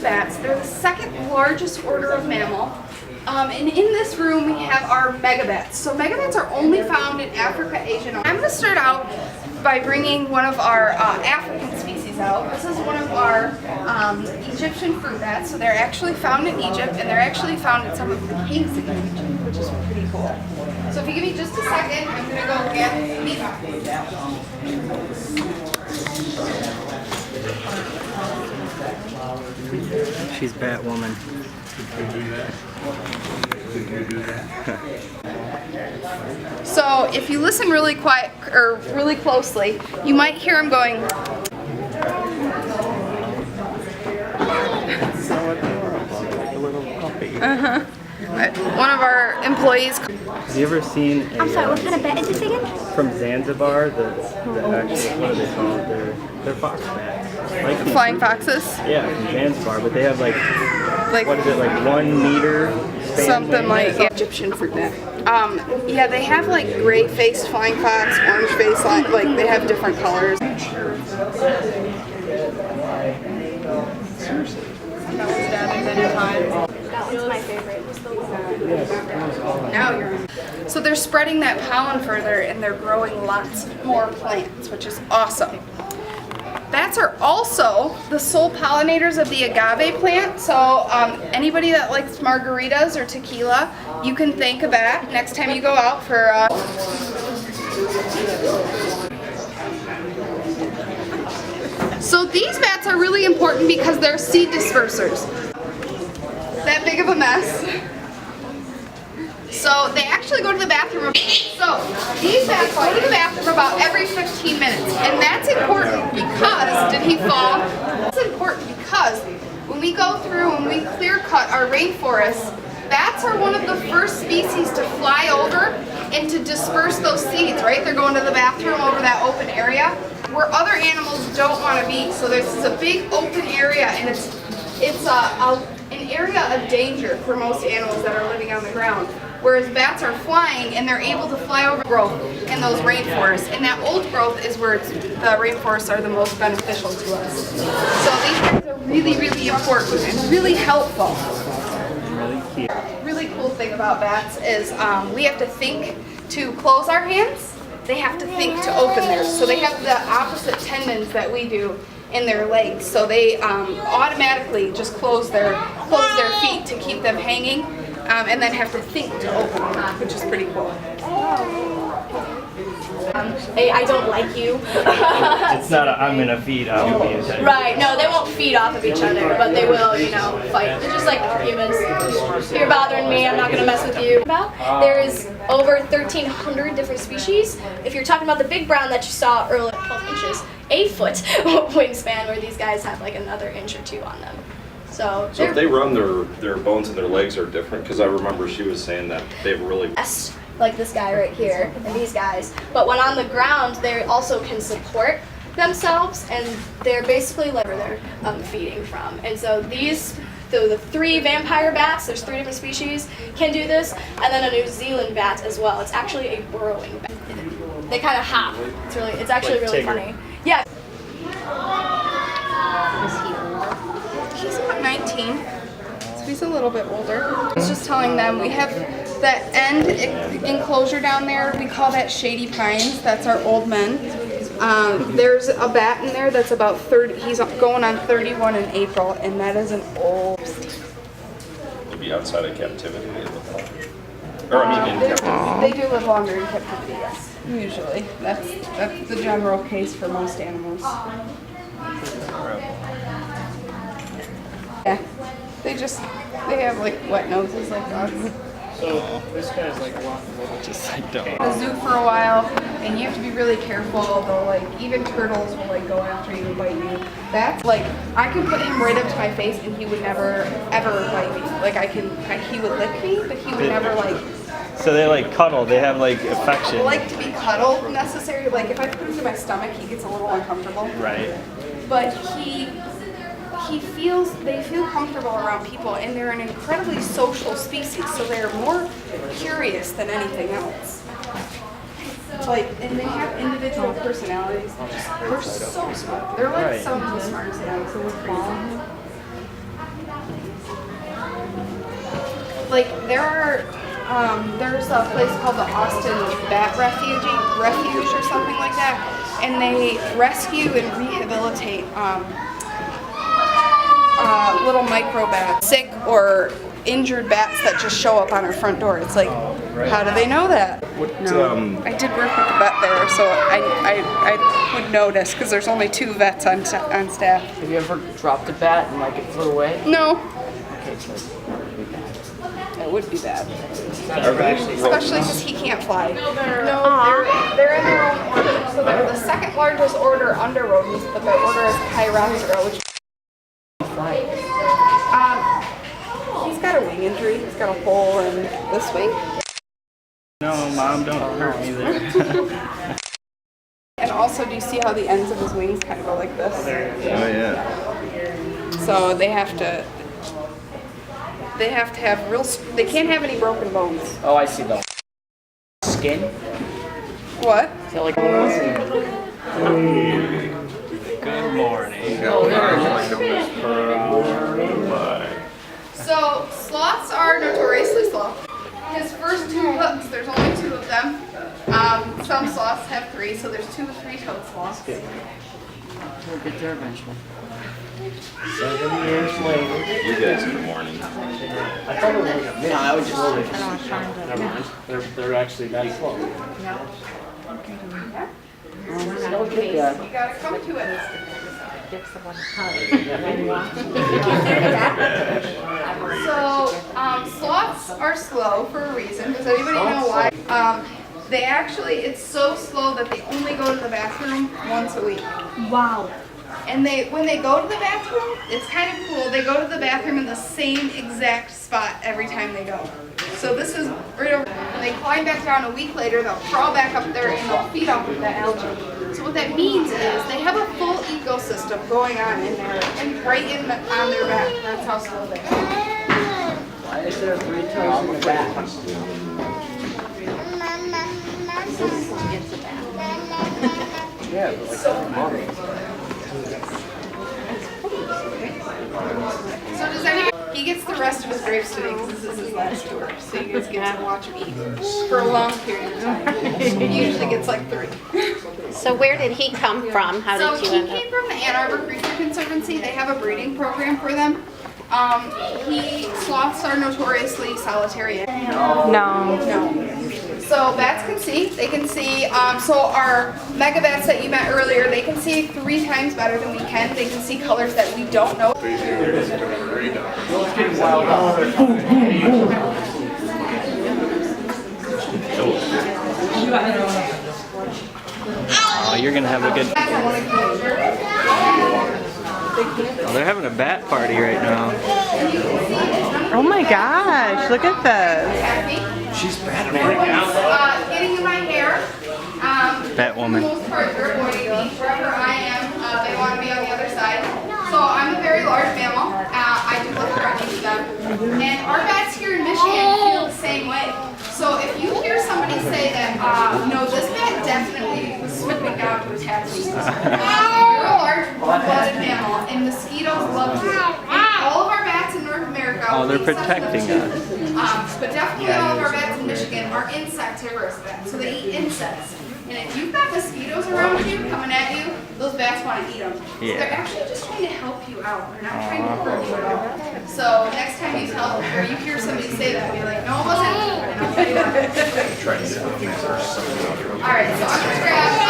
fruit bats. They're the second largest order of mammal. And in this room we have our megabats. So megabats are only found in Africa, Asia, and I'm going to start out by bringing one of our African species out. This is one of our Egyptian fruit bats. So they're actually found in Egypt, and they're actually found in some of the caves in Egypt, which is pretty cool. So if you give me just a second, I'm going to go get these. She's Batwoman. So if you listen really quiet or really closely, you might hear him going. So adorable, like a little puppy. One of our employees. Have you ever seen a, I'm sorry, what kind of bat is this again? from Zanzibar, the actual, what are they called? They're fox bats. Like Flying foxes? Yeah, from Zanzibar, but they have like what is it, like 1 meter span? Something like Egyptian fruit bat. Yeah, they have like gray-faced flying fox, orange-faced, like they have different colors. Seriously. That one's my favorite. Now you're in. So they're spreading that pollen further, and they're growing lots more plants, which is awesome. Bats are also the sole pollinators of the agave plant. So anybody that likes margaritas or tequila, you can thank a bat next time you go out for. So these bats are really important because they're seed dispersers. That big of a mess. So they actually go to the bathroom. So these bats go to the bathroom about every 15 minutes. And that's important because, did he fall? That's important because when we go through and we clear cut our rainforests, bats are one of the first species to fly over and to disperse those seeds, right? They're going to the bathroom over that open area where other animals don't want to be. So this is a big open area, and it's an area of danger for most animals that are living on the ground. Whereas bats are flying, and they're able to fly over growth in those rainforests. And that old growth is where the rainforests are the most beneficial to us. So these guys are really, really important and really helpful. Really cute. Really cool thing about bats is we have to think to close our hands. They have to think to open theirs. So they have the opposite tendons that we do in their legs. So they automatically just close their feet to keep them hanging, and then have to think to open them, which is pretty cool. Hey, I don't like you. It's not a I'm gonna feed on you being type. Right, no, they won't feed off of each other, but they will, you know, fight. They're just like humans. You're bothering me, I'm not gonna mess with you. There is over 1,300 different species. If you're talking about the big brown that you saw earlier, 12 inches, 8-foot wingspan, where these guys have like another inch or two on them. So if they run, their bones in their legs are different, because I remember she was saying that they have really like this guy right here and these guys, but when on the ground they also can support themselves, and they're basically like where they're feeding from. And so these, the 3 vampire bats, there's 3 different species, can do this, and then a New Zealand bat as well. It's actually a burrowing bat. They kind of hop. It's actually Like really Tigger. funny. Yeah. He's about 19, so he's a little bit older. I was just telling them we have that end enclosure down there. We call that Shady Pines. That's our old men. There's a bat in there that's about 30. He's going on 31 in April, and that is an old. to be outside of captivity. Or I mean, in captivity. They do live longer in captivity, yes. Usually, that's the general case for most animals. Yeah, they have like wet noses like dogs. So this guy's like walking over just like dog. The zoo for a while, and you have to be really careful. Though, like even turtles will like go after you and bite you. That's like I can put him right up to my face, and he would never ever bite me. Like he would lick me, but he would never like. So they like cuddle. They have like affection. Like to be cuddled necessary. Like if I put him to my stomach, he gets a little uncomfortable. Right. But they feel comfortable around people, and they're an incredibly social species, so they're more curious than anything else. And they have individual personalities. They're so smart. They're like some of the smartest animals in the world. like there's a place called the Austin Bat Refuge or something like that, and they rescue and rehabilitate little micro bats, sick or injured bats that just show up on our front door. It's like, how do they know that? I did work with the vet there, so I would notice because there's only 2 vets on staff. Have you ever dropped a bat and like it flew away? No, Okay, so it would be bad, Are they especially because he can't fly. No, they're in their own order. So they're the second largest order under rodents, but their order is Chiroptera, which he's got a wing injury. He's got a hole in this wing. No, Mom, don't hurt me there. And also, do you see how the ends of his wings kind of go like this? Oh yeah. So they have to have real. They can't have any broken bones. oh, I see the skin. What? Is that like Good morning. oh, there. So sloths are notoriously slow. His first 2 hooks, there's only 2 of them. Some sloths have 3, so there's 2 3-toed sloths. We'll get there eventually. 7 years later. You guys in the morning. I thought it was like a minute. I would just Never mind. They're actually that slow. You gotta come to it. So sloths are slow for a reason. Does anybody know why? They actually, it's so slow that they only go to the bathroom once a week. Wow. And when they go to the bathroom, it's kind of cool. They go to the bathroom in the same exact spot every time they go. So this is right over. When they climb back down a week later, they'll crawl back up there and they'll feed off of that algae. So what that means is they have a full ecosystem going on in there and right on their back. That's how slow they are. Why is there 3 toes in the back? Yeah, but like So does anybody? He gets the rest of his grapes today because this is his last tour. So you guys get to watch him eat for a long period of time. He usually gets like 3. So where did he come from? How So did you he end up? came from the Ann Arbor Creature Conservancy. They have a breeding program for them. Sloths are notoriously solitary. No. So bats can see. They can see. So our megabats that you met earlier, they can see 3 times better than we can. They can see colors that we don't know. Oh, you're gonna have a good. Oh, they're having a bat party right now. Oh my gosh, look at this. she's bad right now. Getting in my hair. Bat woman. For the most part, they're avoiding me. Wherever I am, they want to be on the other side. So I'm a very large mammal. I do look threatening to them. And our bats here in Michigan feel the same way. So if you hear somebody say that, no, this bat definitely was swooping down to attack me. You're a large blooded mammal, and mosquitoes love you. And all of our bats in North America. Oh, they're except for protecting the- us. But definitely all of our bats in Michigan are insectivorous bats, so they eat insects. And if you've got mosquitoes around you, coming at you, those bats want to eat them. So Yeah. they're actually just trying to help you out. They're not trying to hurt you at all. So next time you tell, or you hear somebody say that, be like, no, it wasn't. And I'll tell you that. All right, so I'm gonna grab.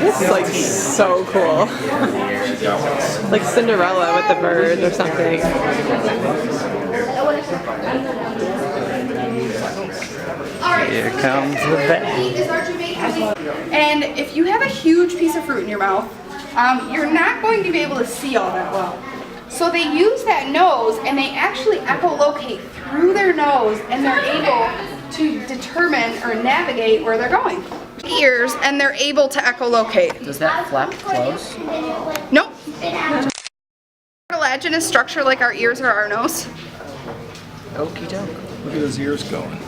This is like so cool. Like Cinderella with the birds or something. All right. Here comes the bat. Is our Jamaican. And if you have a huge piece of fruit in your mouth, you're not going to be able to see all that well. So they use that nose and they actually echolocate through their nose and they're able to determine or navigate where they're going. Ears and they're able to echolocate. Does that flap close? Nope. Cartilaginous structure like our ears or our nose. Okie doke. Look at his ears going.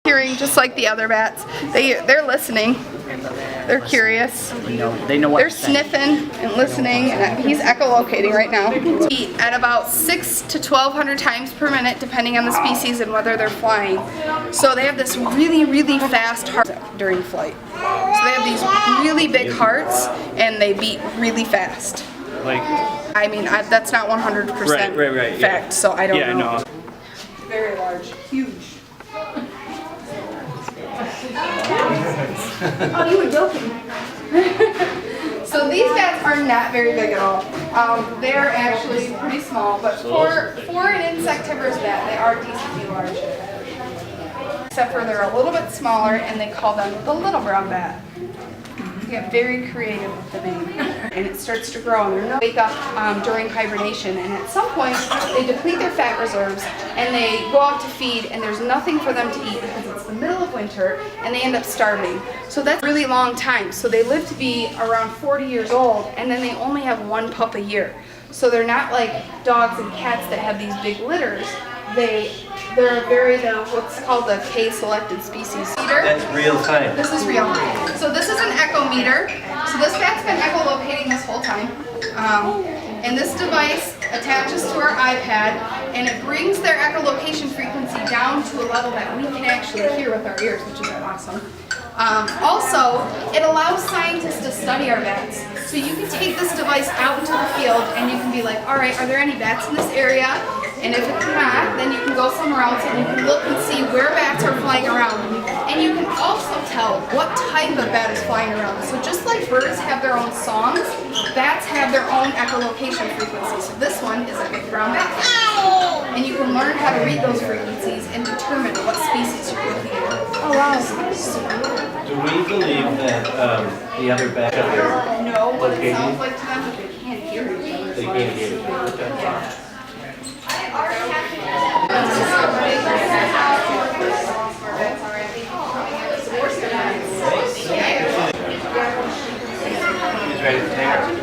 Hearing just like the other bats. They're listening. And the They're curious. They know what They're to say. sniffing and listening, and he's echolocating right now. Eat at about 6 to 1,200 times per minute, depending on the species and whether they're flying. So they have this really, really fast heart during flight. So they have these really big hearts, and they beat really fast. Like, I mean, that's not 100% right, fact, yeah. so I don't yeah, know. no. Very large, huge. Oh, you were joking. So these bats are not very big at all. They're actually pretty small, but for an insectivorous bat, they are decently large. Except for they're a little bit smaller, and they call them the little brown bat. They get very creative with the name. And it starts to grow, and they wake up during hibernation, and at some point they deplete their fat reserves and they go out to feed, and there's nothing for them to eat because it's the middle of winter and they end up starving. So that's a really long time. So they live to be around 40 years old, and then they only have one pup a year. So they're not like dogs and cats that have these big litters. They're what's called a K-selected species. That's real time. This is real. So this is an echometer. So this bat's been echolocating this whole time. And this device attaches to our iPad, and it brings their echolocation frequency down to a level that we can actually hear with our ears, which is awesome. Also, it allows scientists to study our bats. So you can take this device out into the field and you can be like, all right, are there any bats in this area? And if it's not, then you can go somewhere else and you can look and see where bats are flying around. And you can also tell what type of bat is flying around. So just like birds have their own songs, bats have their own echolocation frequencies. So this one is a big brown bat. And you can learn how to read those frequencies and determine what species you're looking at. Oh wow. Do we believe that the other bat No, what it sounds like to them, but they can't hear each other. they can't hear it? He's ready to take her.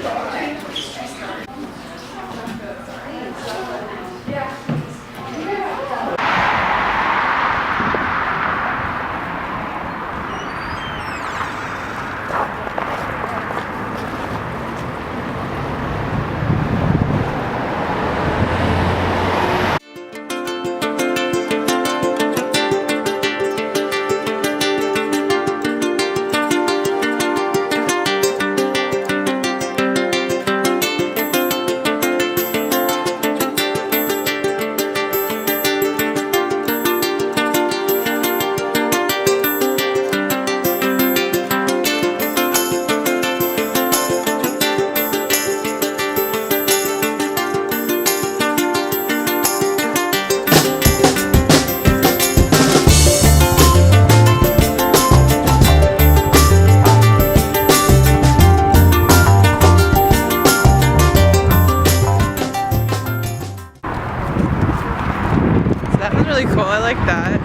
That was really cool. I like that.